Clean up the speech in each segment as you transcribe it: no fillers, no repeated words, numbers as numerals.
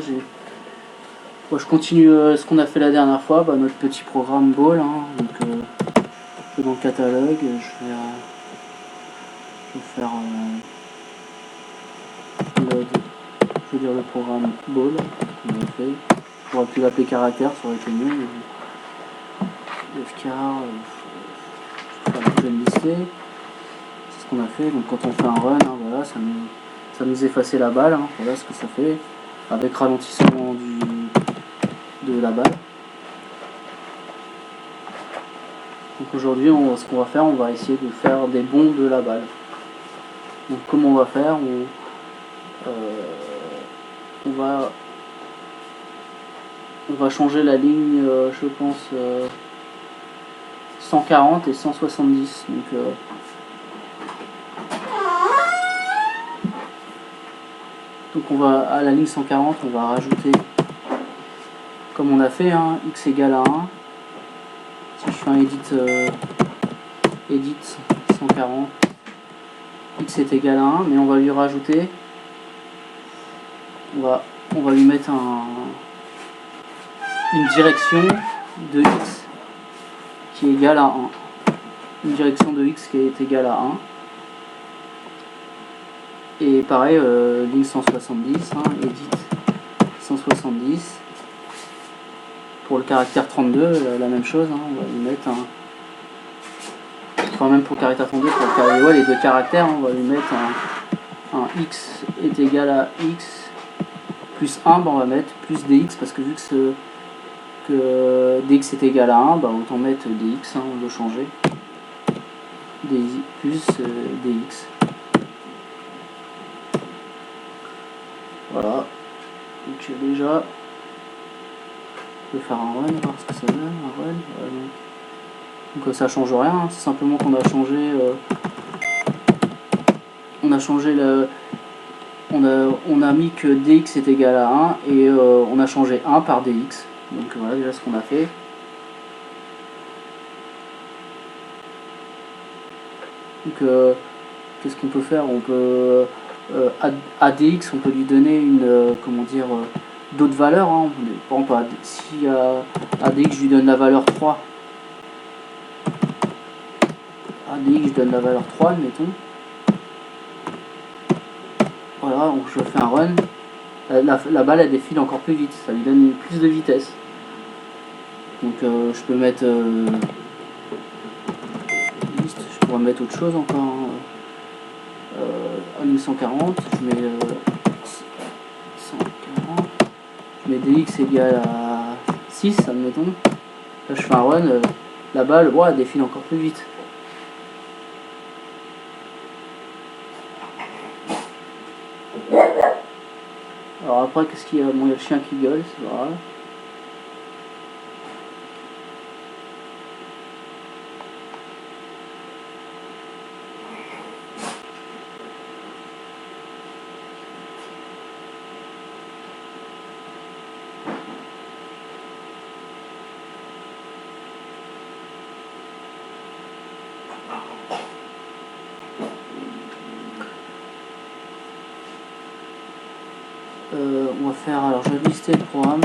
je continue ce qu'on a fait la dernière fois, notre petit programme Ball. Hein, donc, dans le catalogue, je vais faire le programme Ball qu'on a fait. J'aurais pu l'appeler caractère, ça aurait été mieux. FCAR, je vais le lister. C'est ce qu'on a fait. Donc quand on fait un run, hein, voilà, ça nous efface la balle. Hein, voilà ce que ça fait avec ralentissement de la balle. Donc aujourd'hui, ce qu'on va faire, on va essayer de faire des bonds de la balle. Donc comment on va faire, on va changer la ligne, je pense 140 et 170. Donc on va à la ligne 140, on va rajouter, comme on a fait, hein, x égale à 1. Si je fais un edit 140, x est égal à 1, mais on va lui rajouter, on va lui mettre une direction de x qui est égale à 1. Une direction de x qui est égale à 1. Et pareil, ligne 170, hein, edit 170. Pour le caractère 32, la même chose, hein, on va lui mettre enfin même pour le caractère 32, pour les deux caractères, on va lui mettre un x est égal à x plus 1, on va mettre plus dx, parce que vu que dx est égal à 1, autant mettre dx, hein, on veut changer. Plus dx. Voilà. Donc déjà, je vais faire un run, voir ce que ça donne, un run. Voilà. Donc ça change rien, hein, c'est simplement qu'on a changé on a mis que dx est égal à 1 et on a changé 1 par dx. Donc voilà déjà ce qu'on a fait. Donc qu'est-ce qu'on peut faire? On peut à dx on peut lui donner une d'autres valeurs, hein. Par exemple si à dx je lui donne la valeur 3, à dx je donne la valeur 3, admettons. Voilà, donc je fais un run, la balle elle défile encore plus vite, ça lui donne plus de vitesse. Donc je peux mettre je pourrais mettre autre chose encore, hein. À 1140, je mets 140, je mets dx égale à 6, admettons. Là je fais un run, la balle elle défile encore plus vite. Alors après qu'est-ce qu'il y a? Bon, il y a le chien qui gueule, c'est vrai. On va faire, alors je vais lister le programme,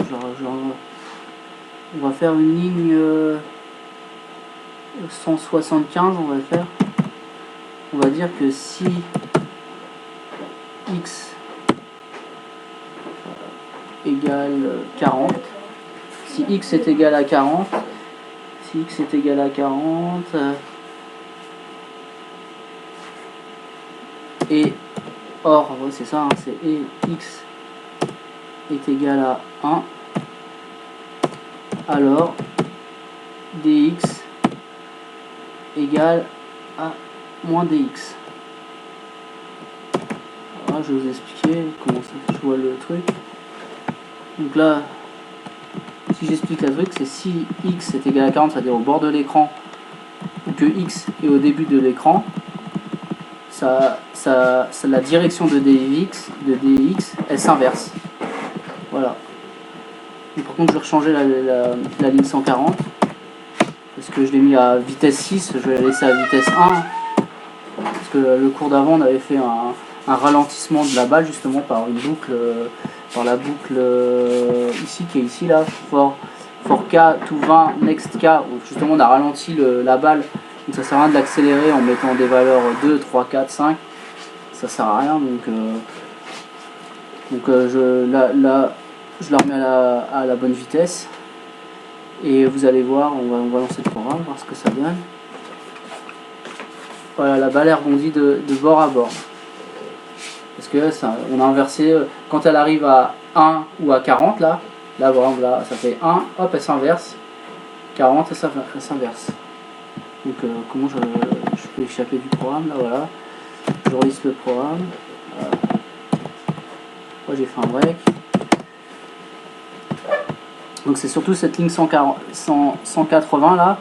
on va faire une ligne 175, on va faire. On va dire que si x égale 40, si x est égal à 40, et or, c'est ça, hein, c'est et x est égal à 1, alors dx égale à moins dx. Voilà, je vais vous expliquer comment ça je vois le truc. Donc là, si j'explique le truc, c'est si x est égal à 40, c'est-à-dire au bord de l'écran, ou que x est au début de l'écran, la direction de dx elle s'inverse. Voilà. Et par contre, je vais rechanger la ligne 140 parce que je l'ai mis à vitesse 6, je vais la laisser à vitesse 1 parce que le cours d'avant on avait fait un ralentissement de la balle justement par une boucle par la boucle ici, qui est ici là, for K to 20, next K, où justement on a ralenti la balle, donc ça sert à rien de l'accélérer en mettant des valeurs 2, 3, 4, 5, ça sert à rien, là, je la remets à la bonne vitesse, et vous allez voir, on va lancer le programme, voir ce que ça donne. Voilà, la balle est rebondie de bord à bord. Parce que ça, on a inversé, quand elle arrive à 1 ou à 40, là par exemple, là, ça fait 1, hop, elle s'inverse, 40, elle s'inverse. Donc, comment je peux échapper du programme, là, voilà. Je relise le programme. Moi, j'ai fait un break. Donc, c'est surtout cette ligne 180, là,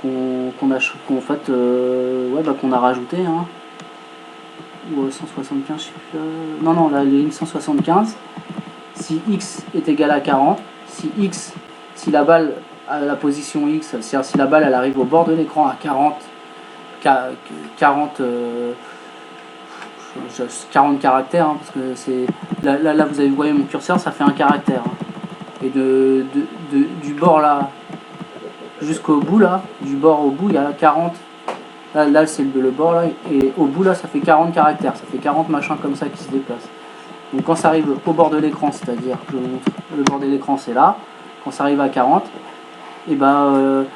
qu'on a rajouté, hein. Ou 175, je sais plus. Non, la ligne 175. Si x est égal à 40, si la balle à la position x, c'est-à-dire si la balle elle arrive au bord de l'écran à 40 caractères, hein, parce que c'est là vous voyez mon curseur, ça fait un caractère, hein. Et du bord là jusqu'au bout, là, du bord au bout, il y a 40. Là c'est le bord là, et au bout là ça fait 40 caractères, ça fait 40 machins comme ça qui se déplacent. Donc quand ça arrive au bord de l'écran, c'est-à-dire, je vous montre, le bord de l'écran c'est là, quand ça arrive à 40, et ben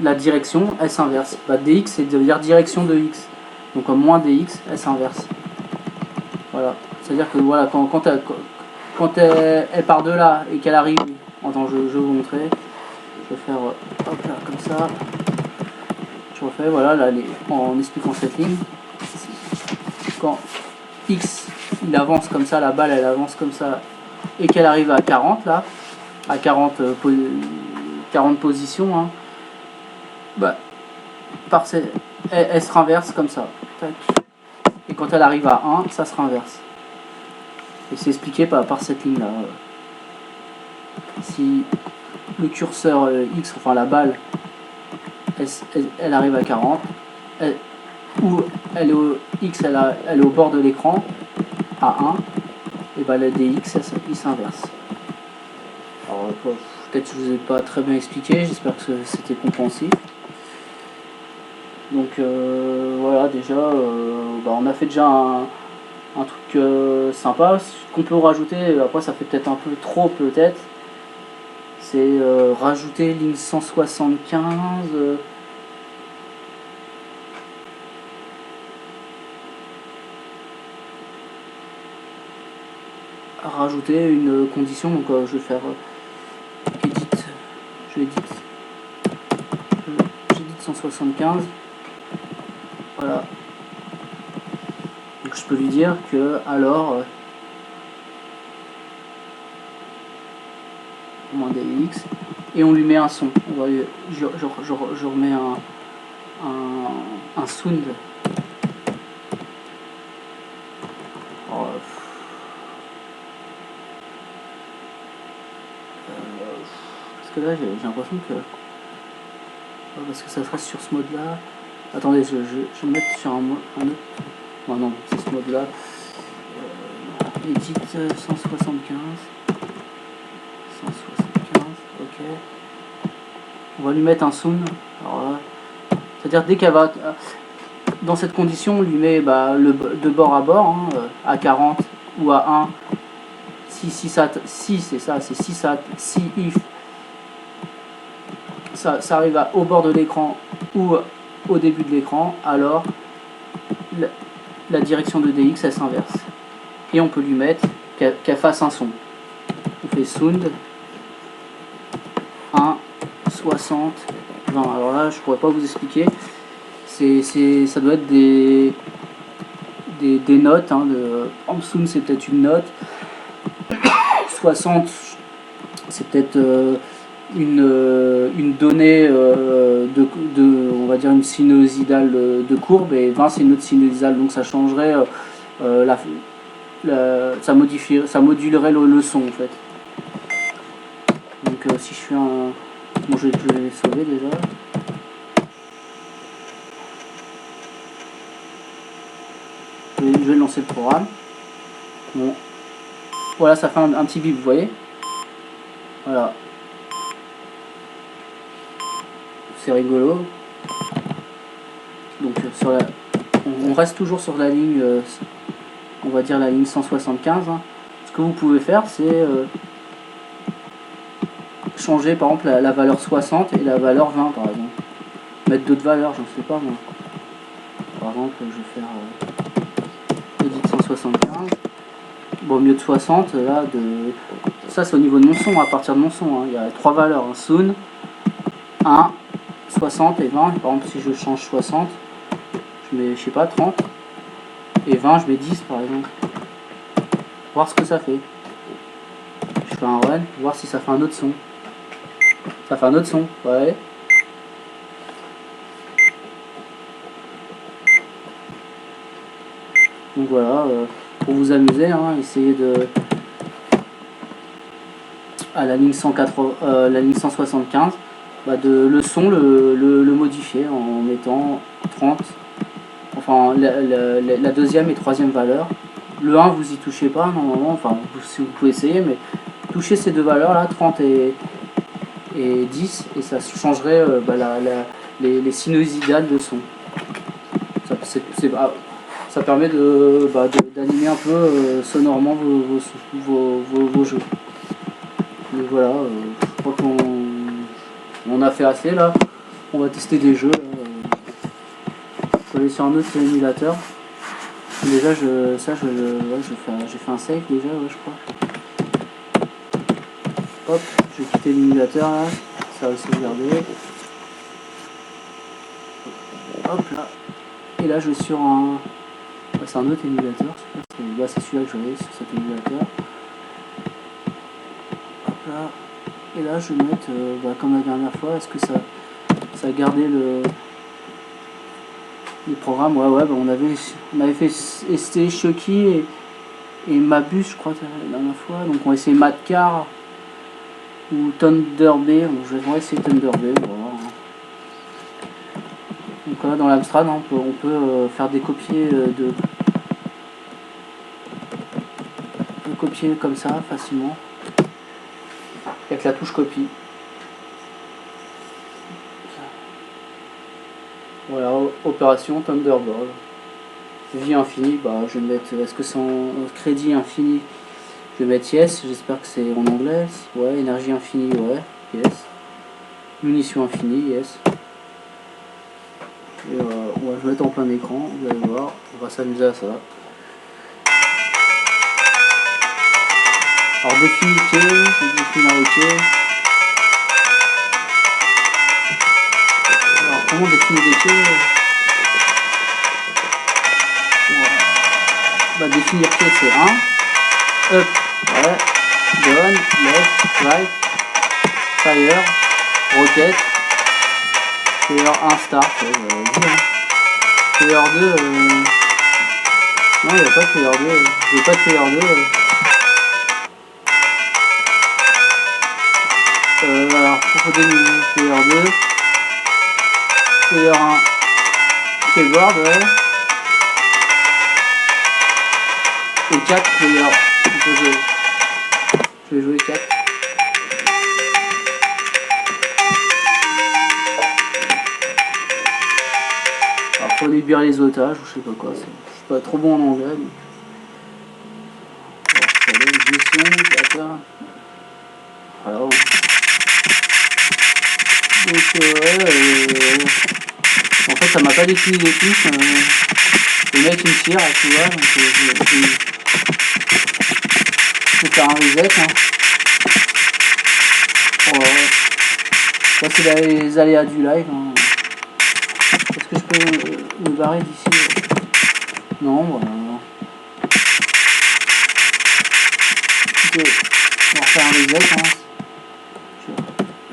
la direction elle s'inverse. Dx c'est de dire direction de x, donc moins dx elle s'inverse. Voilà, c'est-à-dire que voilà, quand elle part de là et qu'elle arrive, attends, je vais vous montrer, je vais faire hop là comme ça, je refais, voilà, là, en expliquant cette ligne, quand x il avance comme ça, la balle elle avance comme ça, et qu'elle arrive à 40 là, à 40 positions, hein, elle se renverse comme ça. Tac. Et quand elle arrive à 1, ça se renverse. Et c'est expliqué par cette ligne là. Si le curseur X, enfin la balle, elle arrive à 40, ou elle est X elle est au bord de l'écran à 1, et ben la DX il s'inverse. Alors peut-être que je vous ai pas très bien expliqué, j'espère que c'était compréhensible. Donc voilà, déjà on a fait déjà un truc sympa. Ce qu'on peut rajouter, après ça fait peut-être un peu trop, peut-être, c'est rajouter ligne 175, rajouter une condition. Donc je vais faire j'édite 175, voilà. Donc je peux lui dire que alors moins dx, et on lui met un son. Je remets un sound. Parce que là j'ai l'impression que parce que ça sera sur ce mode là. Attendez, je vais me mettre sur un autre. Non, c'est ce mode là. Edit 175, ok. On va lui mettre un sound. Alors là, c'est-à-dire dès qu'elle va dans cette condition, on lui met de bord à bord, hein, à 40 ou à 1. Si if ça arrive au bord de l'écran ou au début de l'écran, alors la direction de DX elle s'inverse. Et on peut lui mettre qu'elle fasse un son. On fait sound 1, 60, 20. Alors là, je pourrais pas vous expliquer. Ça doit être des notes. Hein, sound, c'est peut-être une note. 60, c'est peut-être une donnée on va dire une sinusoïdale de courbe, et 20 c'est une autre sinusoïdale, donc ça changerait ça modulerait le son en fait. Donc si je fais un... Bon, je vais sauver déjà. Je vais lancer le programme. Bon. voilà, ça fait un petit bip, vous voyez. Voilà. C'est rigolo. Donc sur la, on reste toujours sur la ligne, on va dire la ligne 175. Hein. Ce que vous pouvez faire, c'est changer par exemple la valeur 60 et la valeur 20 par exemple. Mettre d'autres valeurs, j'en sais pas moi. Par exemple, je vais faire edit 175. Bon, au mieux de 60, là, ça c'est au niveau de mon son, à partir de mon son. Hein. Il y a 3 valeurs, hein. Soon, 1, 60 et 20. Par exemple, si je change 60, je mets, je sais pas, 30. Et 20, je mets 10 par exemple. Voir ce que ça fait. Je fais un run, voir si ça fait un autre son. Ça fait un autre son, ouais. Donc voilà, pour vous amuser, hein, essayez de... à la ligne 180, la ligne 175, bah le son le modifier en mettant 30, enfin la deuxième et troisième valeur. Le 1 vous y touchez pas normalement, enfin vous pouvez essayer, mais touchez ces deux valeurs là, 30 et 10, et ça changerait les sinusoïdales de son. Ça permet d'animer un peu sonorement vos jeux. Donc voilà, je crois qu'on a fait assez là. On va tester des jeux. Je vais aller sur un autre émulateur. Déjà, j'ai fait un save déjà, ouais, je crois. Hop, je vais quitter l'émulateur là. Ça va sauvegarder. Hop là. Et là, je vais sur un. Ouais, c'est un autre émulateur. Là, c'est celui-là que je vais sur cet émulateur. Hop là. Et là, je vais mettre, comme la dernière fois, est-ce que ça a gardé le programme? Ouais, on avait fait ST Chucky et Mabus, je crois, la dernière fois. Donc, on va essayer Madcar ou Thunder Bay. Bon, je vais essayer Thunder Bay. Voilà. Donc là, dans l'Amstrad, hein, on peut faire des copiers de copier comme ça facilement avec la touche copie. Voilà, opération Thunderball. Vie infinie, bah je vais mettre, est-ce que c'est en crédit infini? Je vais mettre yes, j'espère que c'est en anglais. Ouais, énergie infinie, ouais, yes. Munitions infinie, yes. Et on va le mettre en plein écran, vous allez voir, on va s'amuser à ça. Alors définir OK, je définir OK. Alors comment définir OK? Bah définir OK c'est 1. Up, ouais. Down, left, right, fire, rocket. Player 1 start, player 2, non il n'y a pas de player 2, je veux pas de player 2. Alors pour définir player 2, player 1, keyboard, ouais. Et 4 player, je vais jouer 4. Alors pour libérer les otages, ou je sais pas quoi, je suis pas trop bon en anglais. Donc... Alors, voilà. Donc en fait ça m'a pas défini les touches. Le mec il me tire, tu vois, donc je vais faire un reset. Hein. Ça c'est les aléas du live. Hein. Est-ce que je peux me barrer d'ici? Non, voilà. Okay. On va refaire un reset. Hein.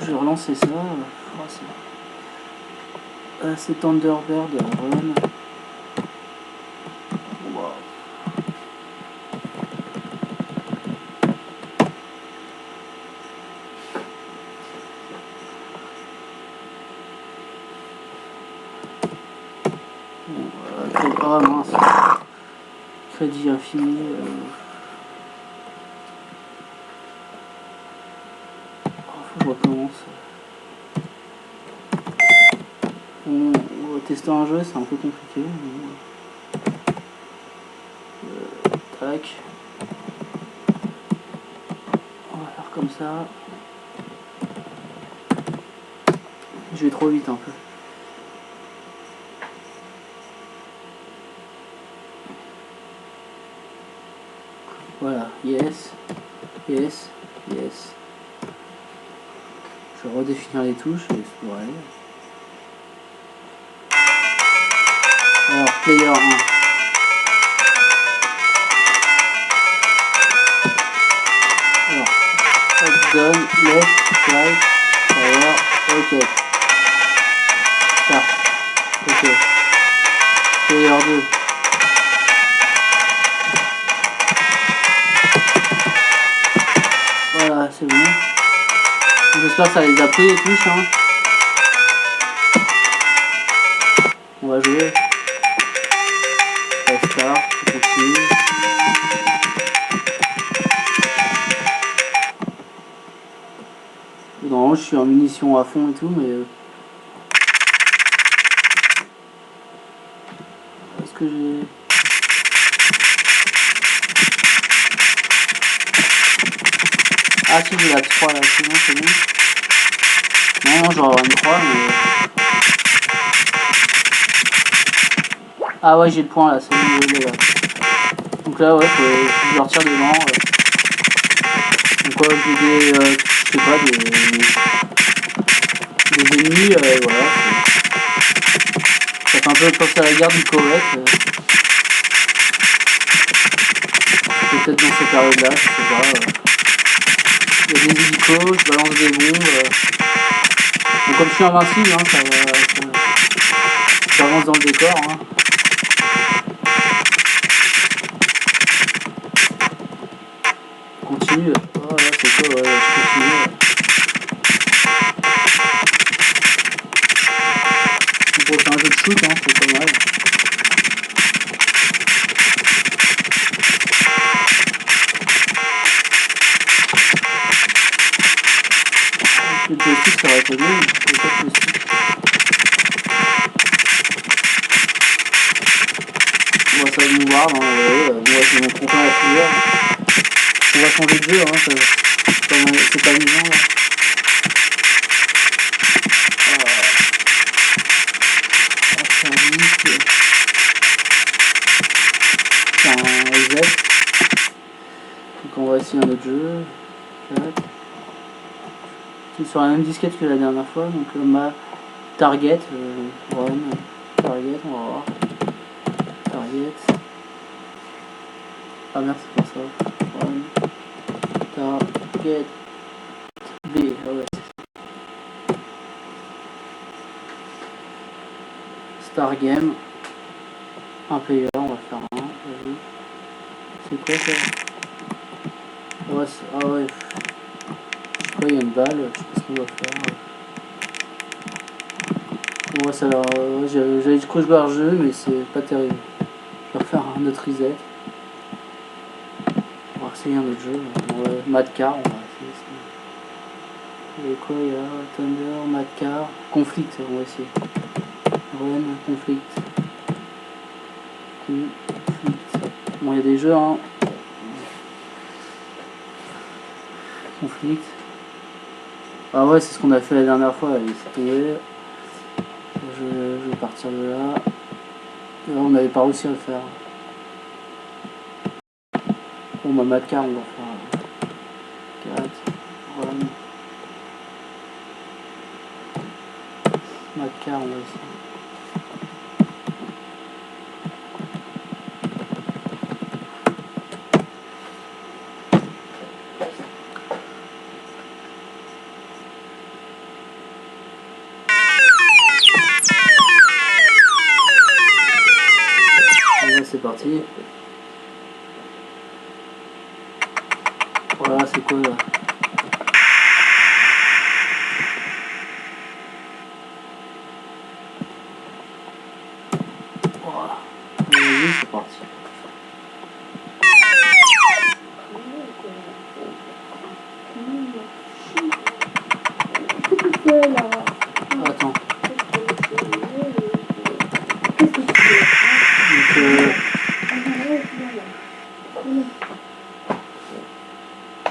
Je vais relancer ça. C'est Thunderbird Run. Wow. Ah mince. Crédit infini. Je recommence. On va tester un jeu, c'est un peu compliqué. Tac. On va faire comme ça. Je vais trop vite un peu. Voilà, yes, yes, yes. Je vais redéfinir les touches et ça devrait aller. Alors, player 1. Alors, up, down, left, right, power, ok. Start, ok. Player 2. Voilà, c'est bon. J'espère que ça les a pris les touches. Hein. On va jouer. Start, on continue. Normalement, je suis en munitions à fond et tout, mais. Est-ce que j'ai. Ah si, j'ai la 3 là, c'est bon, c'est bon. Non, j'aurais avoir une 3, mais... Ah ouais, j'ai le point là, c'est bon, je l'ai là. Donc là, ouais, je le retire devant. Donc ouais, j'ai des... je sais pas, des ennemis, voilà. Ça fait un peu penser à la guerre du Koweït. Peut-être dans cette période-là, je sais pas. Il y a des hélicos, je balance des bombes. Donc comme je suis invincible, hein, ça avance dans le décor. Hein. Continue. Oh là, c'est quoi, ouais, je continue. Bon, c'est un jeu de shoot, hein, c'est pas mal. Le joystick, ça aurait été bien, mais pas de joystick. Bon, ça va nous voir, hein, ouais, moi je vais m'en tromper à la couleur. On va changer de jeu, hein, c'est pas amusant là. C'est un Z. Donc on va essayer un autre jeu. C'est sur la même disquette que la dernière fois, donc ma target, run, target, on va voir. Target. Ah merde, c'est pas ça. Run. Target. B, ah ouais. Star Game. Un player, on va faire un. C'est quoi ça? Ouais, ah ouais. Je sais pas, il y a une balle, je sais pas ce qu'on va faire. Ouais, ça alors, j'avais du cauchemar jeu, mais c'est pas terrible. Je vais refaire un autre reset. On va essayer un autre jeu. Ouais, Mad Car, on va essayer ça. Il y a quoi? Il y a Thunder, Mad Car, Conflict, on va essayer. Run, Conflict. Bon, il y a des jeux, hein. Conflict. Ah ouais, c'est ce qu'on a fait la dernière fois, il s'est tombé. Je vais partir de là. Et là, on n'avait pas réussi à le faire. Bon, bah, Mad Car, on va faire 4, run. Mad Car, on va essayer. C'est parti. Voilà, c'est quoi là? Voilà. Vas-y, c'est parti. Attends.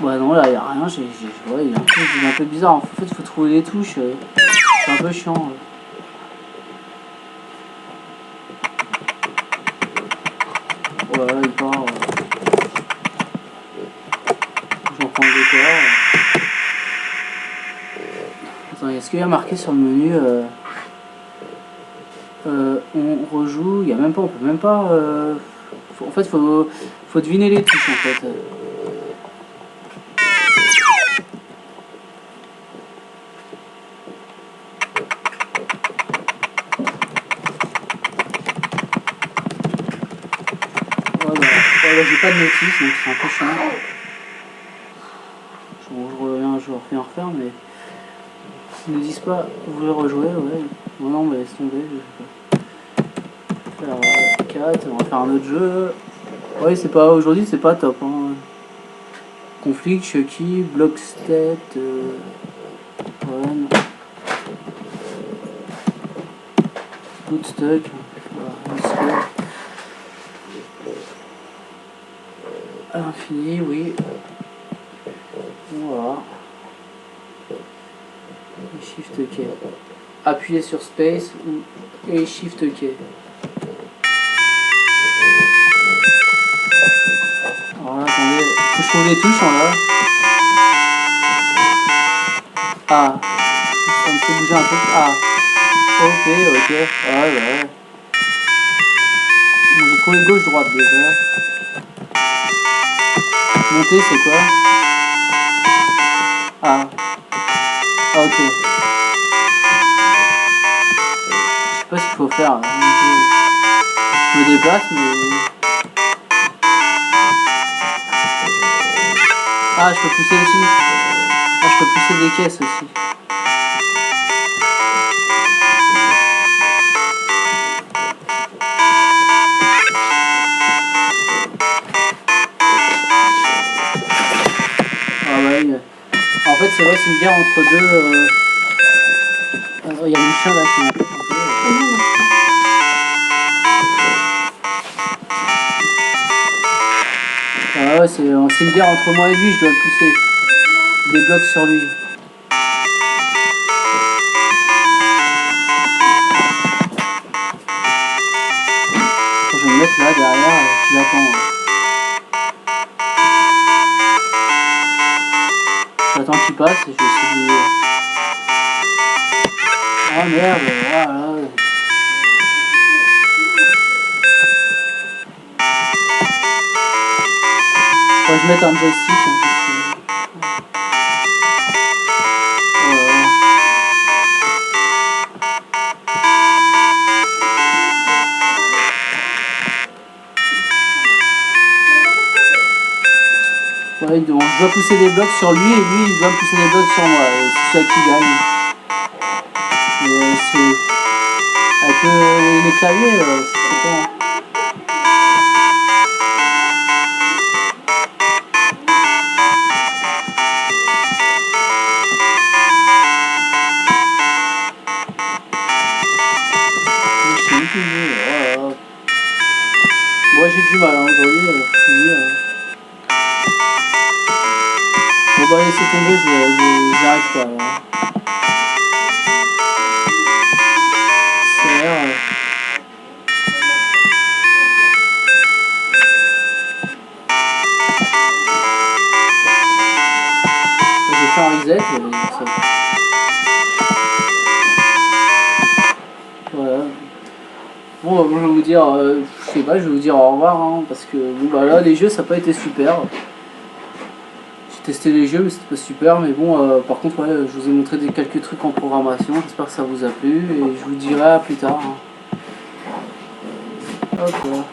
Ouais non là il n'y a rien, ouais, il est un peu bizarre. En fait il faut trouver les touches, c'est un peu chiant. Voilà il part. J'en prends le décor. Attends, est-ce qu'il y a marqué sur le menu on rejoue, il y a même pas, on peut même pas. En fait faut deviner les touches en fait. Voilà, j'ai pas de notice donc c'est un peu chiant. Je refais en refaire mais ils ne disent pas vous voulez rejouer, ouais. Non mais laisse tomber, je vais faire 4, on va faire un autre jeu. Ouais c'est pas aujourd'hui c'est pas top hein. Conflict, Chucky, Blockstead, ouais, Bootstuck, voilà, à l'infini, oui. Voilà. Et Shift K. Appuyez sur Space et Shift K. Alors là, attendez, faut que je trouve les touches en là. Ah, ça me fait bouger un peu. Ah, ok. Ouais. Bon, j'ai trouvé gauche-droite déjà. Monter, c'est quoi? Ah, ok. Je sais pas ce qu'il faut faire. Je me déplace, mais. Ah, je peux pousser aussi. Ah, je peux pousser des caisses aussi. Ah bah oui. En fait, c'est vrai, c'est une guerre entre deux. Il y a le chien là qui m'a. Ah ouais, c'est une guerre entre moi et lui, je dois le pousser. Des blocs sur lui. Je vais me mettre là derrière, je l'attends. J'attends qu'il passe et je vais essayer de... Ah merde, voilà. Faut que je mette un joystick. Ouais, donc je dois pousser des blocs sur lui et lui il doit me pousser des blocs sur moi. C'est celui qui gagne. C'est avec les claviers, c'est pas. Moi j'ai du mal hein, aujourd'hui, je vous dis. Bon bah laissez tomber, j'y arrive pas alors. J'ai fait un reset et ça... Voilà. Bon bah, je vais vous dire, je sais pas, je vais vous dire au revoir hein, parce que bon bah là les jeux ça n'a pas été super. J'ai testé les jeux mais c'était pas super, mais bon par contre ouais, je vous ai montré quelques trucs en programmation, j'espère que ça vous a plu et je vous dirai à plus tard. Hein. Hop là.